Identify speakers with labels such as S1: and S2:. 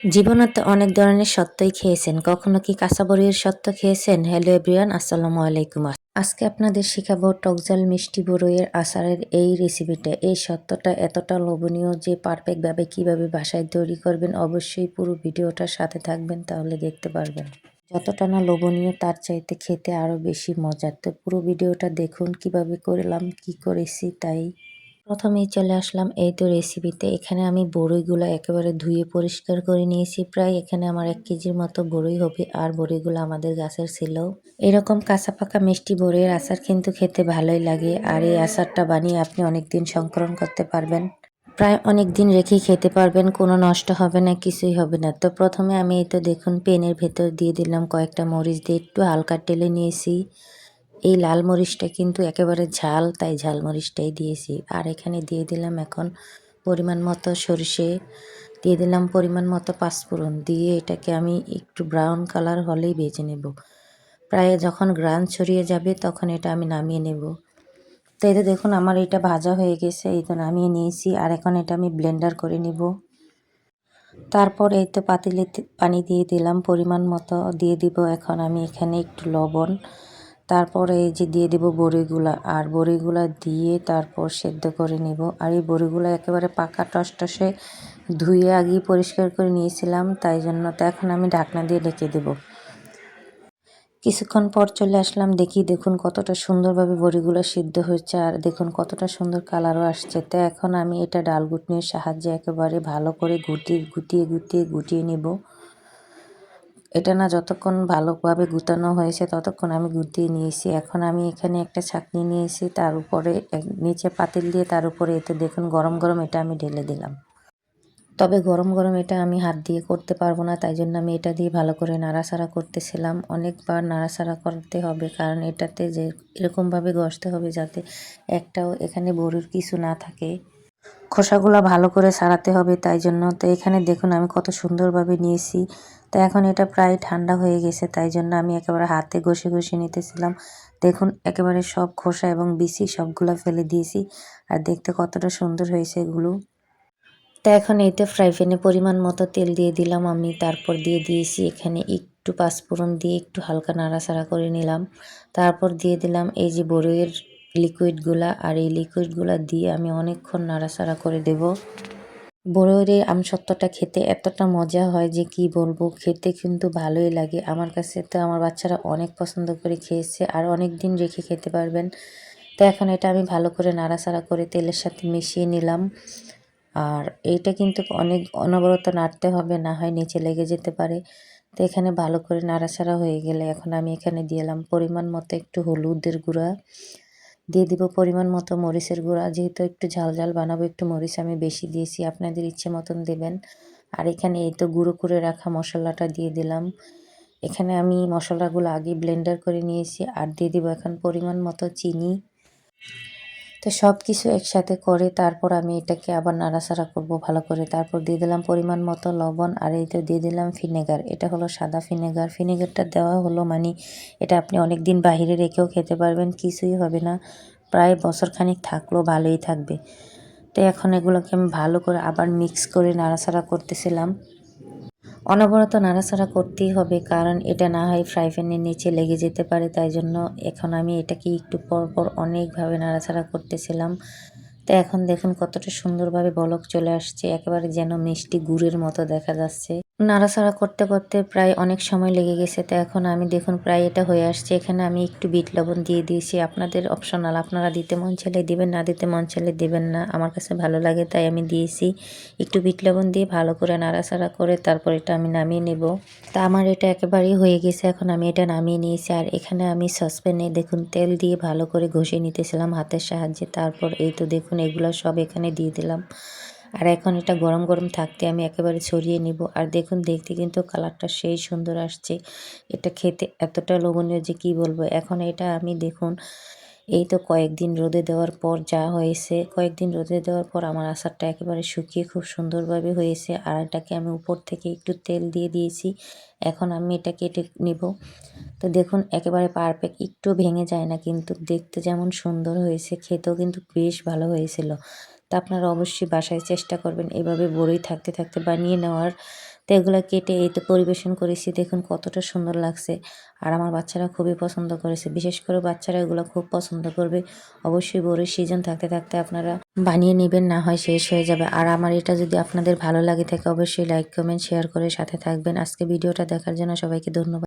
S1: জীবনে অনেক ধরনের সত্যই খেয়েছেন। কখনো কি কাঁচা বড়ির সত্ত্ব খেয়েছেন? হ্যালো এভরিওয়ান, আসসালামু আলাইকুম। আজকে আপনাদের শিখাবো টকঝাল মিষ্টি বড়ইয়ের আচারের এই রেসিপিটা। এই সত্যটা এতটা লোভনীয় যে পারফেক্টভাবে কিভাবে বাসায় তৈরি করবেন অবশ্যই পুরো ভিডিওটার সাথে থাকবেন, তাহলে দেখতে পারবেন। যতটা না লোভনীয় তার চাইতে খেতে আরও বেশি মজার। তো পুরো ভিডিওটা দেখুন কিভাবে করলাম, কি করেছি তাই। প্রথমেই চলে আসলাম এই তো রেসিপিতে। এখানে আমি বড়ইগুলো একেবারে ধুয়ে পরিষ্কার করে নিয়েছি। প্রায় এখানে আমার 1 কেজির মতো বড়ই হবে, আর বড়ইগুলো আমাদের গাছের ছিল। এরকম কাঁচা পাকা মিষ্টি বড়ইয়ের আচার কিন্তু খেতে ভালোই লাগে, আর এই আচারটা বানিয়ে আপনি অনেকদিন সংরক্ষণ করতে পারবেন। প্রায় অনেক দিন রেখে খেতে পারবেন, কোনো নষ্ট হবে না, কিছুই হবে না। তো প্রথমে আমি এই তো দেখুন পেনের ভেতর দিয়ে দিলাম কয়েকটা মরিচ, দিয়ে একটু হালকা টেলে নিয়েছি। এই লাল মরিচটা কিন্তু একেবারে ঝাল, তাই ঝাল মরিচটাই দিয়েছি। আর এখানে দিয়ে দিলাম এখন পরিমাণ মতো সরষে, দিয়ে দিলাম পরিমাণ মতো পাঁচফোড়ন, দিয়ে এটাকে আমি একটু ব্রাউন কালার হলেই ভেজে নেব। প্রায় যখন গ্রান ছড়িয়ে যাবে তখন এটা আমি নামিয়ে নেব। তো এই তো দেখুন আমার এটা ভাজা হয়ে গেছে, এই তো নামিয়ে নিয়েছি। আর এখন এটা আমি ব্লেন্ডার করে নিব। তারপর এই তো পাতিলে পানি দিয়ে দিলাম পরিমাণ মতো, দিয়ে দিব এখন আমি এখানে একটু লবণ। তারপরে এই যে দিয়ে দিব বড়িগুলা, আর বড়িগুলা দিয়ে তারপর সেদ্ধ করে নেব। আর এই বড়িগুলো একেবারে পাকা টসটসে ধুয়ে আগেই পরিষ্কার করে নিয়েছিলাম, তাই জন্য তো এখন আমি ঢাকনা দিয়ে ঢেকে দেব। কিছুক্ষণ পর চলে আসলাম, দেখুন কতটা সুন্দরভাবে বড়িগুলো সিদ্ধ হয়েছে, আর দেখুন কতটা সুন্দর কালারও আসছে। তো এখন আমি এটা ডাল ঘুটনির সাহায্যে একেবারে ভালো করে গুটিয়ে নেব। এটা না যতক্ষণ ভালোভাবে গুটানো হয়েছে ততক্ষণ আমি গুটিয়ে নিয়েছি। এখন আমি এখানে একটা ছাঁকনি নিয়েছি, তার উপরে নিচে পাতিল দিয়ে তার উপরে এতে দেখুন গরম গরম এটা আমি ঢেলে দিলাম। তবে গরম গরম এটা আমি হাত দিয়ে করতে পারবো না, তাই জন্য আমি এটা দিয়ে ভালো করে নাড়াচাড়া করতেছিলাম। অনেকবার নাড়াচাড়া করতে হবে, কারণ এটাতে যে এরকমভাবে ঘষতে হবে যাতে একটাও এখানে বড়ির কিছু না থাকে। খোসাগুলো ভালো করে ছাড়াতে হবে, তাই জন্য। তো এখানে দেখুন আমি কত সুন্দরভাবে নিয়েছি। তো এখন এটা প্রায় ঠান্ডা হয়ে গেছে, তাই জন্য আমি একেবারে হাতে ঘষে নিতেছিলাম। দেখুন একেবারে সব খোসা এবং বিচি সবগুলো ফেলে দিয়েছি, আর দেখতে কতটা সুন্দর হয়েছে এগুলো। তো এখন এইতে ফ্রাই প্যানে পরিমাণ মতো তেল দিয়ে দিলাম আমি, তারপর দিয়ে দিয়েছি এখানে একটু পাঁচফোড়ন, দিয়ে একটু হালকা নাড়াচাড়া করে নিলাম। তারপর দিয়ে দিলাম এই যে বড়ইয়ের লিকুইডগুলা, আর এই লিকুইডগুলা দিয়ে আমি অনেকক্ষণ নাড়াচাড়া করে দেব। বড়ইয়ের এই আমসত্ত্বটা খেতে এতটা মজা হয় যে কি বলবো, খেতে কিন্তু ভালোই লাগে। আমার কাছে তো আমার বাচ্চারা অনেক পছন্দ করে খেয়েছে, আর অনেক দিন রেখে খেতে পারবেন। তো এখন এটা আমি ভালো করে নাড়াচাড়া করে তেলের সাথে মিশিয়ে নিলাম। আর এইটা কিন্তু অনেক অনবরত নাড়তে হবে, না হয় নিচে লেগে যেতে পারে। তো এখানে ভালো করে নাড়াচাড়া হয়ে গেলে এখন আমি এখানে দিলাম পরিমাণ মতো একটু হলুদের গুঁড়া, দিয়ে দিব পরিমাণ মতো মরিচের গুঁড়া। যেহেতু একটু ঝাল ঝাল বানাবো একটু মরিচ আমি বেশি দিয়েছি, আপনাদের ইচ্ছে মতন দেবেন। আর এখানে এই তো গুঁড়ো করে রাখা মশলাটা দিয়ে দিলাম। এখানে আমি মশলাগুলো আগে ব্লেন্ডার করে নিয়েছি, আর দিয়ে দিব এখন পরিমাণ মতো চিনি। তো সব কিছু একসাথে করে তারপর আমি এটাকে আবার নাড়াচাড়া করব ভালো করে। তারপর দিয়ে দিলাম পরিমাণ মতো লবণ, আর এই তো দিয়ে দিলাম ভিনেগার। এটা হলো সাদা ভিনেগার। ভিনেগারটা দেওয়া হলো মানে এটা আপনি অনেক দিন বাহিরে রেখেও খেতে পারবেন, কিছুই হবে না। প্রায় বছরখানেক থাকলেও ভালোই থাকবে। তো এখন এগুলোকে আমি ভালো করে আবার মিক্স করে নাড়াচাড়া করতেছিলাম। অনবরত নাড়াচাড়া করতেই হবে, কারণ এটা না হয় ফ্রাই প্যানের নিচে লেগে যেতে পারে, তাই জন্য এখন আমি এটাকে একটু পর পর অনেকভাবে নাড়াচাড়া করতেছিলাম। তো এখন দেখুন কতটা সুন্দরভাবে বলক চলে আসছে, একেবারে যেন মিষ্টি গুড়ের মতো দেখা যাচ্ছে। নাড়াচাড়া করতে করতে প্রায় অনেক সময় লেগে গেছে। তো এখন আমি দেখুন প্রায় এটা হয়ে আসছে। এখানে আমি একটু বিট লবণ দিয়ে দিয়েছি, আপনাদের অপশনাল, আপনারা দিতে মন চাইলে দিবেন, না দিতে মন চাইলে দিবেন না। আমার কাছে ভালো লাগে তাই আমি দিয়েছি। একটু বিট লবণ দিয়ে ভালো করে নাড়াচাড়া করে তারপর এটা আমি নামিয়ে নেব। তা আমার এটা একেবারেই হয়ে গেছে, এখন আমি এটা নামিয়ে নিয়েছি। আর এখানে আমি সসপ্যানে দেখুন তেল দিয়ে ভালো করে ঘষে নিতেছিলাম হাতের সাহায্যে। তারপর এই তো দেখুন এগুলো সব এখানে দিয়ে দিলাম। আর এখন এটা গরম গরম থাকতে আমি একেবারে ছড়িয়ে নিব। আর দেখুন দেখতে কিন্তু কালারটা সেই সুন্দর আসছে। এটা খেতে এতটা লোভনীয় যে কি বলবো। এখন এটা আমি দেখুন এই তো কয়েকদিন রোদে দেওয়ার পর যা হয়েছে, কয়েকদিন রোদে দেওয়ার পর আমার আচারটা একেবারে শুকিয়ে খুব সুন্দরভাবে হয়েছে। আর এটাকে আমি উপর থেকে একটু তেল দিয়ে দিয়েছি। এখন আমি এটা কেটে নিব। তো দেখুন একেবারে পারফেক্ট, একটু ভেঙে যায় না, কিন্তু দেখতে যেমন সুন্দর হয়েছে খেতেও কিন্তু বেশ ভালো হয়েছিল। তা আপনারা অবশ্যই বাসায় চেষ্টা করবেন এভাবে বড়ি থাকতে থাকতে বানিয়ে নেওয়ার। তো এগুলো কেটে এই তো পরিবেশন করেছি, দেখুন কতটা সুন্দর লাগছে। আর আমার বাচ্চারা খুবই পছন্দ করেছে, বিশেষ করে বাচ্চারা এগুলো খুব পছন্দ করবে। অবশ্যই বড়ির সিজন থাকতে থাকতে আপনারা বানিয়ে নেবেন, না হয় শেষ হয়ে যাবে। আর আমার এটা যদি আপনাদের ভালো লাগে থাকে অবশ্যই লাইক কমেন্ট শেয়ার করে সাথে থাকবেন। আজকে ভিডিওটা দেখার জন্য সবাইকে ধন্যবাদ।